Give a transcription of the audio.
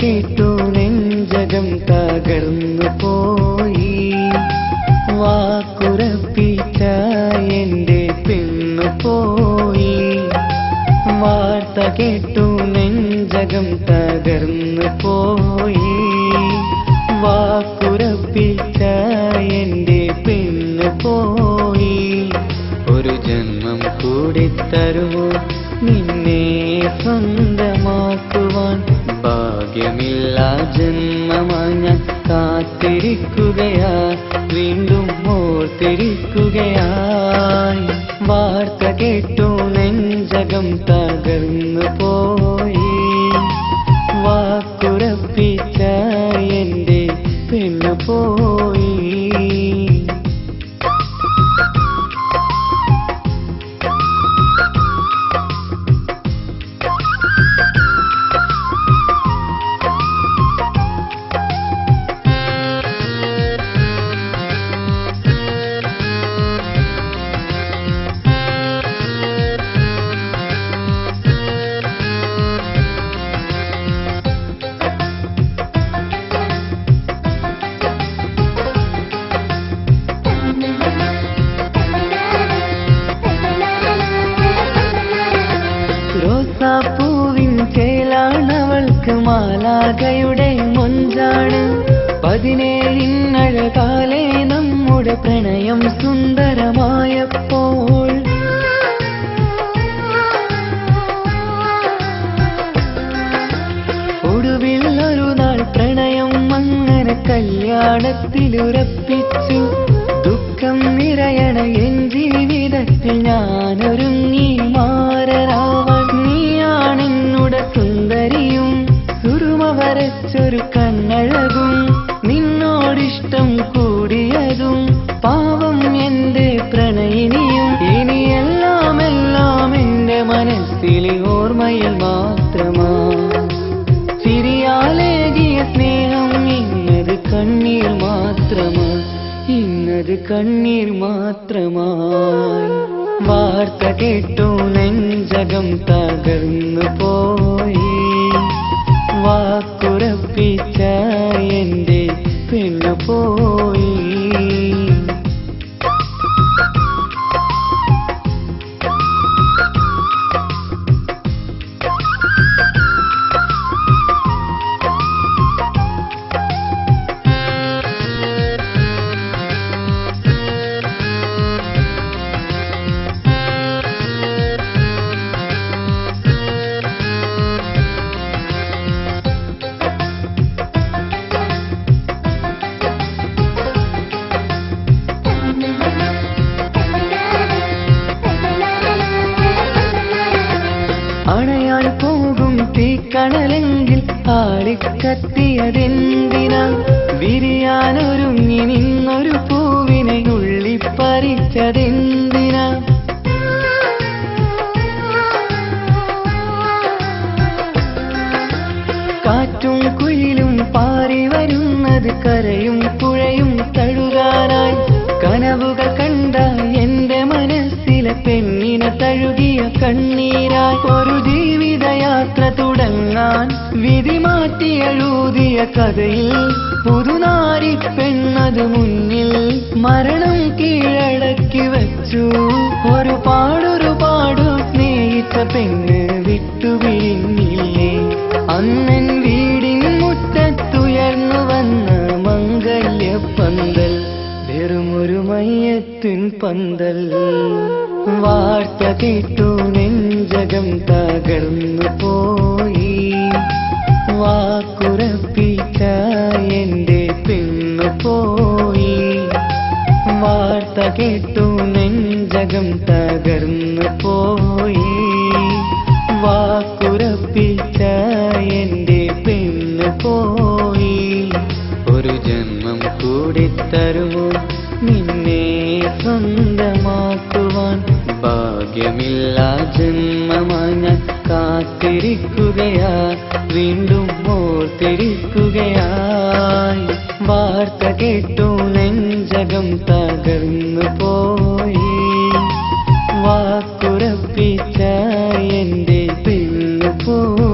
കേട്ടു നെഞ്ചകം തകർന്നു പോയി. വാക്കുറപ്പിച്ച എന്റെ പെണ്ണു പോയി. വാർത്ത കേട്ടു നെഞ്ചകം തകർന്നു പോയി. വാക്കുറപ്പിച്ച എന്റെ പെണ്ണു പോയി. ഒരു ജന്മം കൂടി തരുമോ നിന്നെ സ്വന്തമാക്കുവാൻ? ഭാഗ്യമില്ലാ ജന്മമായി ഞാൻ കാത്തിരിക്കുകയാ, വീണ്ടും ഓർത്തിരിക്കുകയായി. വാർത്ത കേട്ടു നെഞ്ചകം തകർന്നു പോയി. വാക്കുറപ്പിച്ച എന്റെ പെണ്ണു പോയി. റോസാപ്പൂവിൻ ചേലാണവൾക്ക് മാലാഖയുടെ മൊഞ്ചാണ്. 17 നമ്മുടെ പ്രണയം സുന്ദരമായപ്പോൾ ഒടുവിൽ ഒരു നാൾ പ്രണയം അങ്ങനെ കല്യാണത്തിലുറപ്പിച്ചു. ദുഃഖം നിറയണ എൻ ജീവിതത്തിൽ ഞാനൊരുങ്ങി മാറാവാൻ. നീയാണെന്നുടെ സുന്ദരിയും സുറുമ വരച്ചൊരു കണ്ണഴകും, നിന്നോടിഷ്ടം കൂടിയതും പാവം എന്റെ പ്രണയിനിയും. ഇനിയെല്ലാം എല്ലാം എന്റെ മനസ്സിലെ ഓർമ്മയിൽ മാത്രമാ. ചിരിയാലേകിയ സ്നേഹം ഇന്നത് കണ്ണീർ മാത്രമാ, ഇന്നത് കണ്ണീർ മാത്രമായി. വാർത്ത കേട്ടു നെഞ്ചകം തകർന്നു പോയി. വാക്കുറപ്പിച്ച എന്റെ പെണ്ണു പോയി. അണയാൻ പോകും തീക്കണലെങ്കിൽ ആളിക്കത്തിയതെന്തിനാ? വിരിയാനൊരുങ്ങി നിന്നൊരു പൂവിനെ ഉള്ളിപ്പറിച്ചതെന്തിനാ? കാറ്റും കുയിലും പാറി വരുന്നത് കരയും പുഴയും തഴുകാനായി. കനവുകൾ കണ്ട എന്റെ മനസ്സിലെ പെണ്ണിനെ തഴുകിയ കണ്ണീരായി. ഒരു ജീവിതയാത്ര തുടങ്ങാൻ വിധി മാറ്റി എഴുതിയ കഥയിൽ പുതുനാരി പെണ്ണത് മുന്നിൽ മരണം കീഴടക്കി വച്ചു. ഒരുപാടൊരുപാട് സ്നേഹിച്ച പെണ്ണ് വിട്ടുപിരിഞ്ഞില്ലേ? അന്നൻ വീടിൻ മുറ്റത്തുയർന്നു വന്ന മംഗല്യപ്പന്തൽ വെറുമൊരു മയ്യത്തിൻ പന്തൽ. വാർത്ത കേട്ടു നെഞ്ചകം തകർന്നു പോയി. വാക്കുറപ്പിച്ച എന്റെ പെണ്ണു പോയി. വാർത്ത കേട്ടു നെഞ്ചകം തകർന്നു പോയി. വാക്കുറപ്പിച്ച എന്റെ പെണ്ണു പോയി. ഒരു ജന്മം കൂടി തരുമോ നിന്നെ സ്വന്തമാക്കുവാൻ? ഭാഗ്യമില്ലാ ജന്മമായി ഞാൻ കാത്തിരിക്കുകയാ, വീണ്ടും ഓർത്തിരിക്കുകയായി. വാർത്ത കേട്ടു നെഞ്ചകം തകർന്നു പോയി. വാക്കുറപ്പിച്ച എന്റെ പെണ്ണു പോയി.